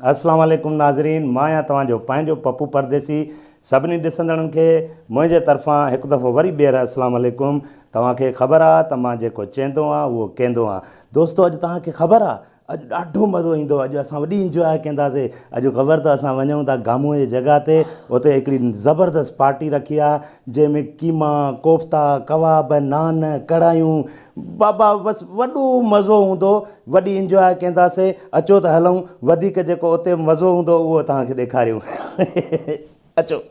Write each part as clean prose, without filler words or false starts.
अस्सलाम वालेकुम नाज़रीन, मां आहियां तव्हांजो पंहिंजो पप्पू परदेसी। सभिनी ॾिसंदड़नि खे मुंहिंजे तरफ़ां हिकु दफ़ो वरी ॿीहर अस्सलाम वालेकुम। तव्हांखे ख़बर आहे त मां जेको चवंदो आहियां उहो कंदो आहियां। दोस्तो, अॼु तव्हांखे ख़बर आहे, अॼु ॾाढो मज़ो ईंदो। अॼु असां वॾी इंजॉय कंदासीं। अॼु ख़बर त असां वञूं था गामूअ जी जॻह ते, उते हिकिड़ी ज़बरदस्त पार्टी रखी आहे जंहिंमें कीमा, कोफ्ता, कबाब, नान, कढ़ायूं, बाबा बसि वॾो मज़ो हूंदो। वॾी इंजॉय कंदासीं। अचो त हलूं, वधीक जेको उते मज़ो हूंदो उहो तव्हांखे ॾेखारियूं। अचो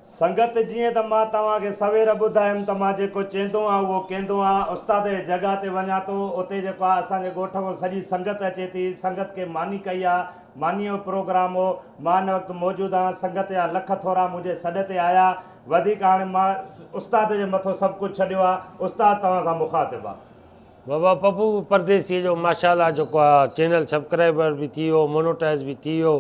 संगत, जीअं त मां तव्हांखे सवेर ॿुधायुमि त मां जेको चवंदो आहियां उहो कंदो आहियां। उस्ताद जी जॻह ते वञा थो, उते जेको आहे असांजे ॻोठ में सॼी संगत अचे थी। संगत खे मानी कई आहे, मानीअ जो प्रोग्राम हो। मां हिन वक़्तु मौजूदु आहियां। संगत जा लख थोरा मुंहिंजे सॾ ते आया। वधीक हाणे मां उस्ताद जे मथां सभु कुझु छॾियो आहे। उस्ताद तव्हां सां मुखातिबु आहे। बाबा पप्पू परदेसी जो माशाल्लाह जेको आहे चैनल सब्सक्राइबर बि थी वियो, मोनोटाइज़ बि थी वियो,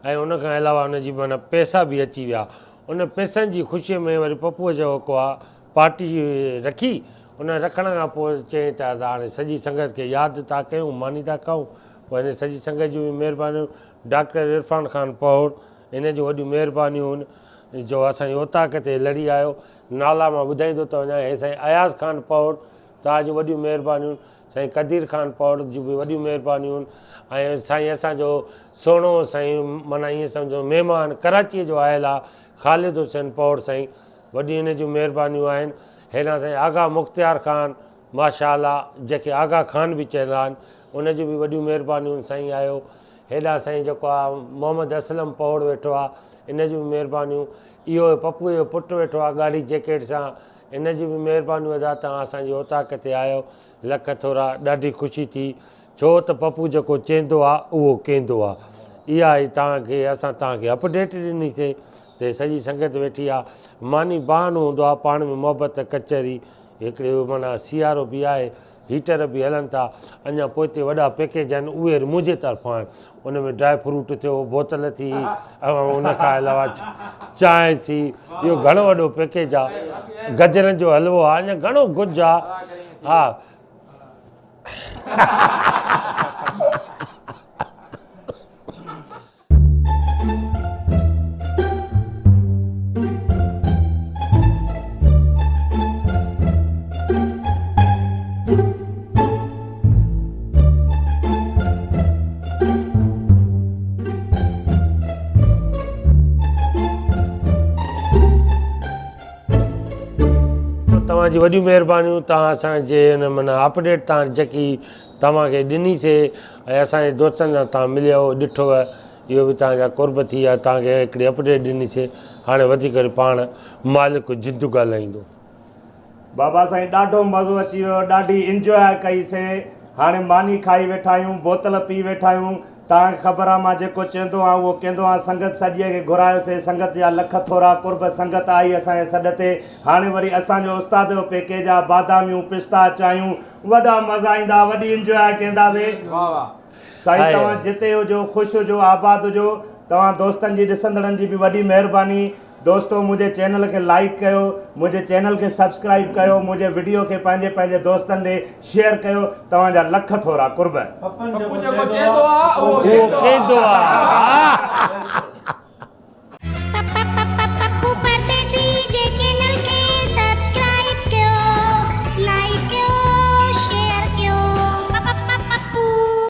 ऐं उनखां अलावा उनजी माना पैसा बि अची विया। उन पैसनि जी ख़ुशीअ में वरी पप्पूअ जेको आहे पार्टी रखी। उन रखण खां पोइ चई त हाणे सॼी संगत खे यादि था कयूं, मानी था कयूं। पोइ हिन सॼी संगत जूं महिरबानियूं। डॉक्टर इरफान ख़ान पौड़, इन जूं वॾियूं महिरबानियूं जो असांजी ओताक ते लड़ी आयो। नाला मां ॿुधाईंदो त वञा, हे साईं अयाज़ ख़ान पौड़, तव्हांजूं वॾियूं महिरबानियूं। साईं कदीर ख़ान पौड़ जूं बि वॾियूं महिरबानियूं। ऐं साईं असांजो सुहिणो साईं माना ईअं सम्झो महिमान कराचीअ जो आयल आहे, ख़ालिद हुसैन पौड़ साईं, वॾियूं इन जूं महिरबानियूं आहिनि। हेॾां साईं आगा मुख़्तियार ख़ान माशाल्लाह, जंहिंखे आगा ख़ान बि चवंदा आहिनि, उन जूं बि वॾियूं महिरबानियूं। साईं आयो हेॾां साईं जेको आहे मोहम्मद असलम पौड़ वेठो आहे, इन जूं बि महिरबानियूं। इहो पप्पूअ जो पुटु वेठो आहे ॻाढ़ी जैकेट सां, इन जी बि महिरबानियूं अदा। तव्हां असांजी ओताक ते आयो, लख थोरा, ॾाढी ख़ुशी थी। छो त पप्पू जेको चवंदो आहे उहो कंदो आहे। इहा ई तव्हांखे असां तव्हांखे अपडेट ॾिनीसीं त सॼी संगत वेठी आहे। मानी बहानो हूंदो आहे, पाण में मोहबत कचहरी। हिकिड़े माना सियारो बि आहे, हीटर बि हलनि था। अञा पोइ हिते वॾा पैकेज आहिनि, उहे मुंहिंजे तरफ़ां आहिनि। उन में ड्राई फ्रूट थियो, बोतल थी, उनखां अलावा चांहि थी। इहो घणो वॾो पैकेज आहे। गजरनि जो हलवो आहे, अञा घणो कुझु आहे। हा तव्हांजी वॾियूं महिरबानियूं। तव्हां असांजे हिन माना अपडेट तव्हां जेकी तव्हांखे ॾिनीसीं, ऐं असांजे दोस्तनि सां तव्हां मिलियो ॾिठो, इहो बि तव्हांजा कुर्ब थी विया। तव्हांखे हिकिड़ी अपडेट ॾिनीसीं। हाणे वधीक पाण मालिक जिंदू ॻाल्हाईंदो। बाबा साईं, ॾाढो मज़ो अची वियो, ॾाढी इंजॉय कईसीं। हाणे मानी खाई वेठा आहियूं, बोतल पी वेठा आहियूं। तव्हांखे ख़बर आहे मां जेको चवंदो आहियां उहो कंदो आहियां। संगत सॼीअ खे घुरायोसीं, संगत जा लख थोरा कुर्ब, संगत आई असांजे सॾ ते। हाणे वरी असांजो उस्ताद जो पैकेज आहे, बादामियूं, पिस्ता, चांहियूं, वॾा मज़ा ईंदा, वॾी इंजॉय कंदासीं। साईं तव्हां जिते हुजो, ख़ुशि हुजो, आबाद हुजो। तव्हां दोस्तनि जी, ॾिसंदड़नि जी बि वॾी महिरबानी। दोस्तो, मुंहिंजे चैनल खे लाइक कयो, मुंहिंजे चैनल खे सब्सक्राइब कयो, मुंहिंजे वीडियो खे पंहिंजे दोस्तनि ॾे शेयर कयो। तव्हांजा लख थोरा कुर्ब।